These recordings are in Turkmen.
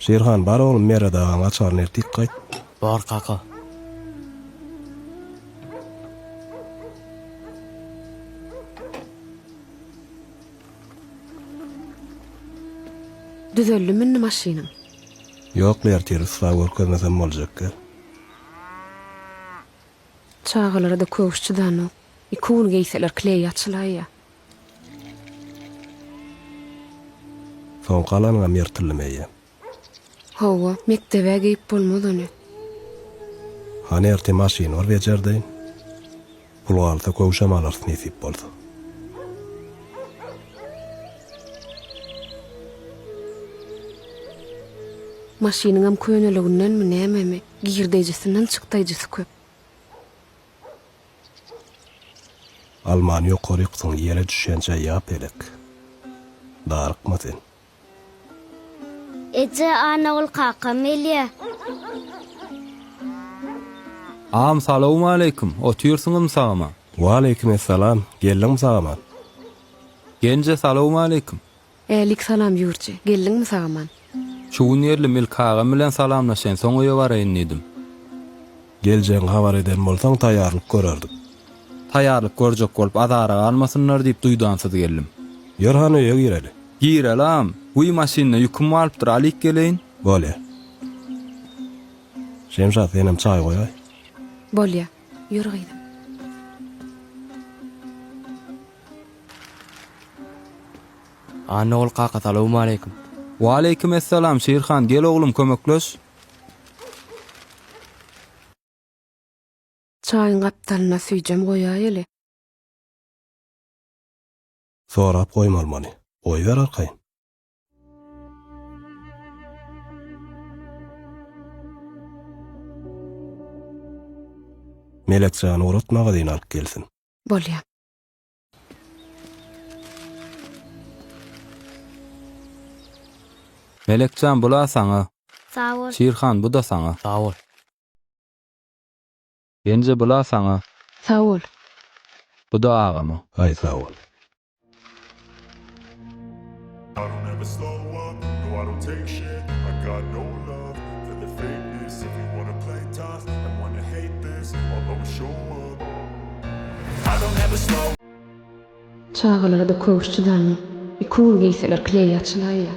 Şerhan bar oğlum mere dağın açarını ertik qayt. Bar kaka. Düzöldü minni maşynym. Yok ler ıslah görkezmesem boljak ki. Çağalara da köwüşçüdan o. İkun geyseler kley açılayya. Son kalanyňa mertilmeýe. Hawa mektebe geyip bolmadany. Hani erti maşyn var bejerdeýin. Pul alsa köwüşemalar nesip boldy. Maşynyňam köýneliginden mi näme girdejisinden çykdaýjysy köp. Alman ýokarykyň ýere düşençe ýap elek. Darykma sen. Ece ana ol kaka Melya. Am salamu aleykum. Otursunum sagama. Wa aleykum esselam. Geldim sagama. Gence salamu aleykum. Älik salam ýurji. Geldiňmi sagaman? Şuun yerli milkaga bilen salamlaşan soňa baraýyn dedim. Geljeň habar eden bolsaň taýýarlyk görerdik. Taýýarlyk görjek bolup adara almasynlar diýip duýdansyz geldim. Ýerhany ýa gireli. Girelam. Uy maşinne ýüküm alypdyr alyk geleýin. Bolýa. Şemşat enem çay goýay. Bolýa. Ýür gydym. Ana ol kaka salamu aleykum. Wa aleykum esselam Şerhan gel oglum kömekleş. Çaýyň gapdalyna süýjem goýaý ele. Sorap goýmalmany. Goýber arkaýyn. Melekçany uratmaga diýen alyp gelsin. Bolýa. Melekcan bula saňa. Sağ ol. Şerhan bu da saňa. Sağ ol. Gence bula saňa. Sağ ol. Bu da agamy. Ay sağ ol. I don't ever slow up, no I don't take shit. I got no love for the fakeness. If you wanna play tough and wanna hate this, I'll always show up. I don't ever slow. Çağalara da köwüşçüdan ikun geyseler kley açılayya.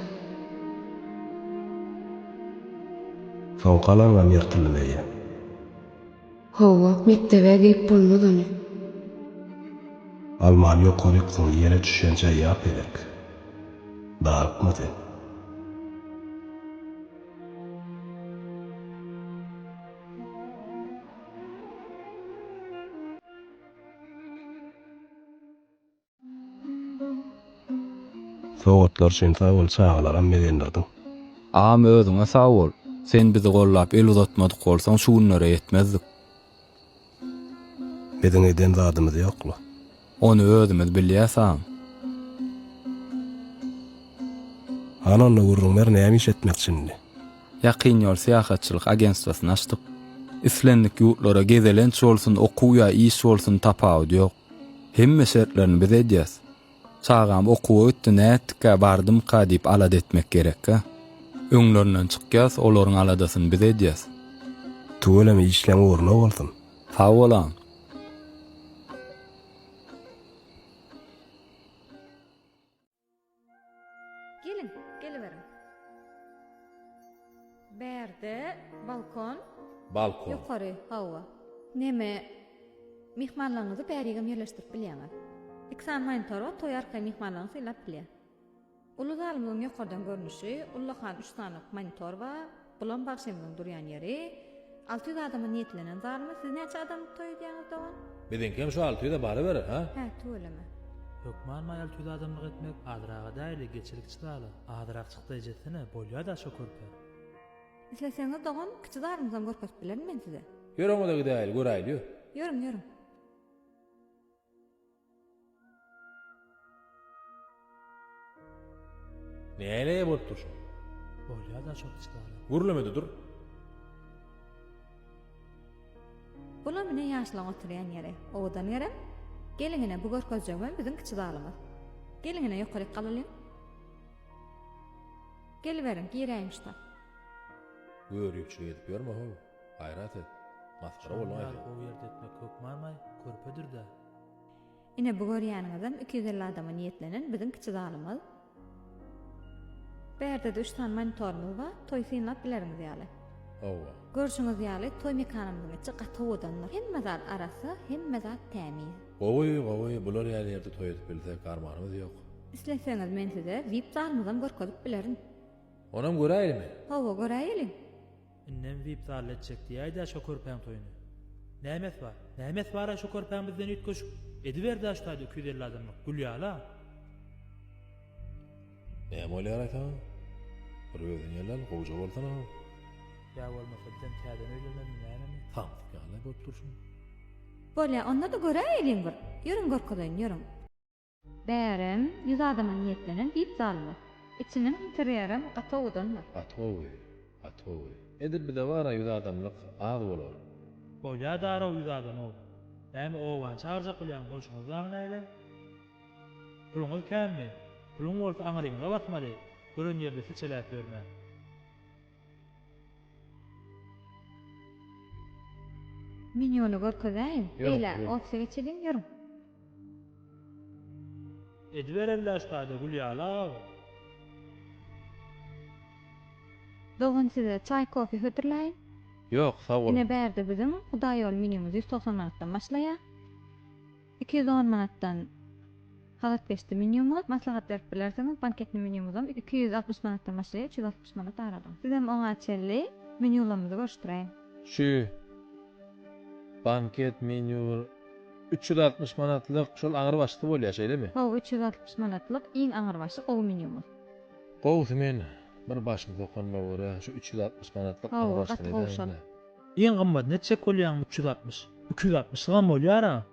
Son kalanyňa mertilmeýe. Hawa mektebe geyip bolmadany. Alman ýokarykyň ýere düşençe ýap elek. Darykma sen. Soğutlar şin sağ ol çağalaram medenlerdiň. Am özüňe sağ bol. Sen bizi gollap el uzatmadyk bolsaň şuunlara yetmezdik. Biziň eden zadymyz ýokla. Onu özümiz bilýäsem. Ananla gurrunlar näme iş etmekçindi? Ýakyn ýol syýahatçylyk agentstwasyny açdyk. Islendik ýurtlara gezelenç bolsun, okuýa iş bolsun tapawdy ýok. Hemme şertlerini biz edýäs. Çağam okuw ötdi näetkä bardym ka diýip alad etmek gerek. Öňlerinden çykýas, olaryň aladasyny biz edýäs. Tuğulamy işlem uğruna boldum. Sağ bolan. Gelin, geliverin. Berde balkon, Balkon. yukarı hava. Neme mihmanlarınızı bärigen ýerleşdirip bilýäňiz. İksan monitorga toý arka mihmanlaryny syýlap bilýär. Ulu zalymyň ýokardan görnüşi, ullahan 3 tane monitor we bulan bagşymyň durýan ýeri. 600 adama niýetlenen zalymy siz näçe adam toý edýäňiz dogan? Bedenkem şu 600'da bari verir ha? Hä, töweleme. Hökman mayal tüyde adamlık etmek adrağa daýly geçilik çıdaly. Adrak çykdy ejetine bolýar da şo körpe. İsleseňiz dogan kiçi zalymyňdan görkezip bilerim men size. Görüň da gideýil, göräýli. Ýörüm, ýörüm. Näle bolup durşun? Bolýar da şo çıdaly. Gurlamady dur. Bular mene ýaşlaň oturýan ýere. Owadan ýere. Gelingine bu görkezjegmen biziň kiçi zalymyz. Gelingine ýokary galalyň. Geliverin, gireýim şta. Görüyüpçü edip görme ho. Hayrat et. Maskara bolmaydy. O ýerde etmek kökmanmay, körpedir de. Ine bu görýäningizem 250 adama niyetlenen bizim kiçi zalymyz. Berde de 3 tane monitorumuz var. Toy synlap bilerimiz ýaly. Owa. Görüşüňiz ýaly toy mekanymyzyň içi gaty odanlar. Hemme zat arasy, hemme zat tämiz. Gowy, bular ýerde toy edip bilsek armanymız ýok. Isleseňiz men size VIP zalymyzam görkezip bilerim. Onam göräýilmi? Hawa göräýelim. Innem VIP zal etjek diýäýdi şo körpäň toýuny. Nämet bar? Nämet bar şo körpäň bizden üýtgeşip ediberdi şu taýda 250 adamlyk gülýala. Näme bolýar aýtan? Bir özüň ýerler gowja bolsana. Ya bolmasa bizden täden öýlenmeli näme? Tam ýaly bolup dursun. Bolýa, onda da göräýelim bir. Ýörüň görkedeň, ýörüň. Bärim 100 adama niyetlenen VIP zalymy. İçinin interýerim gaty odanlar. Atowy. Edil bir de wara 100 adamlyk az bolar. Bolýa dara ýüz adam ol. Näme owa çarjak bilýän bolşuňyz näle? Puluňyz kämmi? Puluň bolsa aňaryňyza batmady. Gören ýerde seçelät berme. Minyonu görkezäýin. Ýörüň, Eýle, ýörüň. ofise geçelim ýörüň. Ediberler şu taýda gülýala. Dogan size çay, kofe hötürläýin. Ýok, sag bol. Ine berde bizim Hudaý ol minimumuz 190 manatdan başlaýar. 210 manatdan halat beşti minimum, maslahat berip bilerseňiz banketli minimumum 260 manatdan başlaýar, 360 manat aradan. Sizem oňa çelli menülamyzy görüşdireýin. Şu banket menü 360 manatlyk şol aňyr başly bolýar şeýlemi? Hawa 360 manatlyk iň aňyr başly o minimum. Gowsy men bir başym dokanma bora şu 360 manatlyk aňyr Hawa, başly. gat gowşan. Iň gymmat neçe bolýan 360? 260 gam bolýar ha.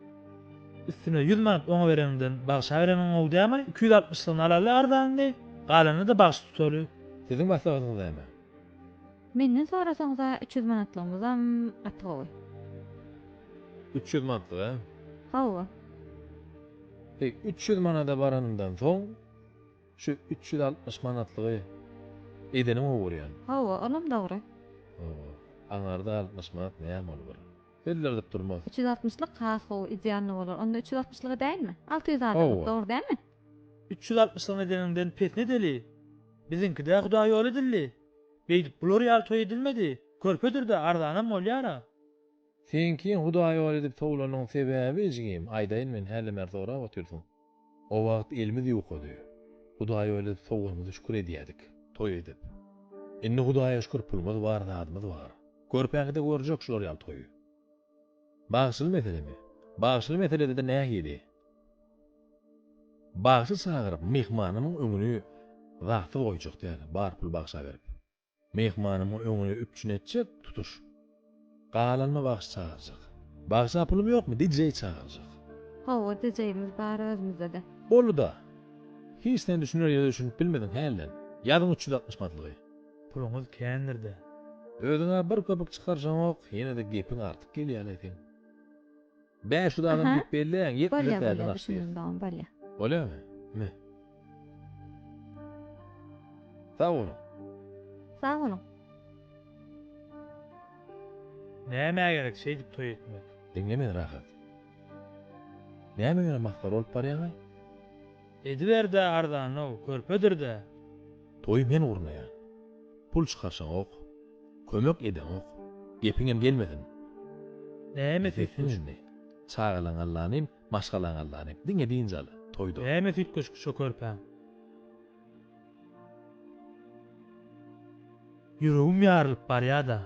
Üstüne 100 manat oňa berenden bagşa bereniň ol diýämi? 260-lyny alaly ardandy. Galany da bagş tutary. Sizin maslahatyňyz näme? Menden sorasaňyz 300 manatlygymyzam gat gowy. 300 manatlyk ha? Hawa. 300 manada baranyndan soň şu 360 manatlygy edenim bolýar. Hawa, olam dogry. Aňarda 60 manat näme bolýar? Beller dip durmaz. 360'lık has gowy idealny bolar. Onda 360'lygy däilmi? 600 adam, Hawa. dogry däilmi? 360'lyň edeninden pet ne deli? Bizinki de Hudaý ol edildi. Beýdip bular ýal toý edilmedi. Körpedir de ardanam bolýar ha. Senki Hudaý ol edip toglanyň sebäbi ejgim. Aýdaýyn men häle merzora otyrdyň. O wagt elimiz ýokdy. Hudaý ol edip toglanyňyzy şükür edýärdik. Toý edip. Indi Hudaýa şükür pulumyz bar, dadymyz bar. Körpäňde görjek şular ýal toýy. Bagşyl meselemi. Bagşyl meselede de näme gidi? Bagşy çagyryp mehmanymyň öňüne wagty goýjak diýär. Bar pul bagşa berip. Mehmanymyň öňüne üpçün etjek, tutuş. Galanma bagşy çagyrjak. Bagşa pulum ýokmy? DJ çagyrjak. Hawa, DJ'miz bar özümizde de. Boluda. Hiç sen düşünür ya da düşünüp bilmedin hellen. Ýadyň 360 manatlygy. Puluňyz kändir de. Özüňe bir köpük çykarjaňok, ýene de gepiň artyk gelýär eýtin. 5 adam gep belleň, 70 Bolýa, täden bolýa, aşdy. düşündüm, bolýa. Bolýarmy? Ne? Sag ol. Sag olun. Näme gerek şey dip toý etmek? Dinleme rahat. Näme ýöne mahbar bolup barýaň? Ediber de ardan o, körpedir de. Toy men urnaýan. Pul çykarsaň ok, kömek eden ok. Gepiňem gelmedin. Näme Etsin indi. Çağılan Allah'ım, maşgalan Allah'ım. Dinge deyin zalı, toydu. Näme sütköşk şo körpäň? Yüreğim ýarlyp barýar da.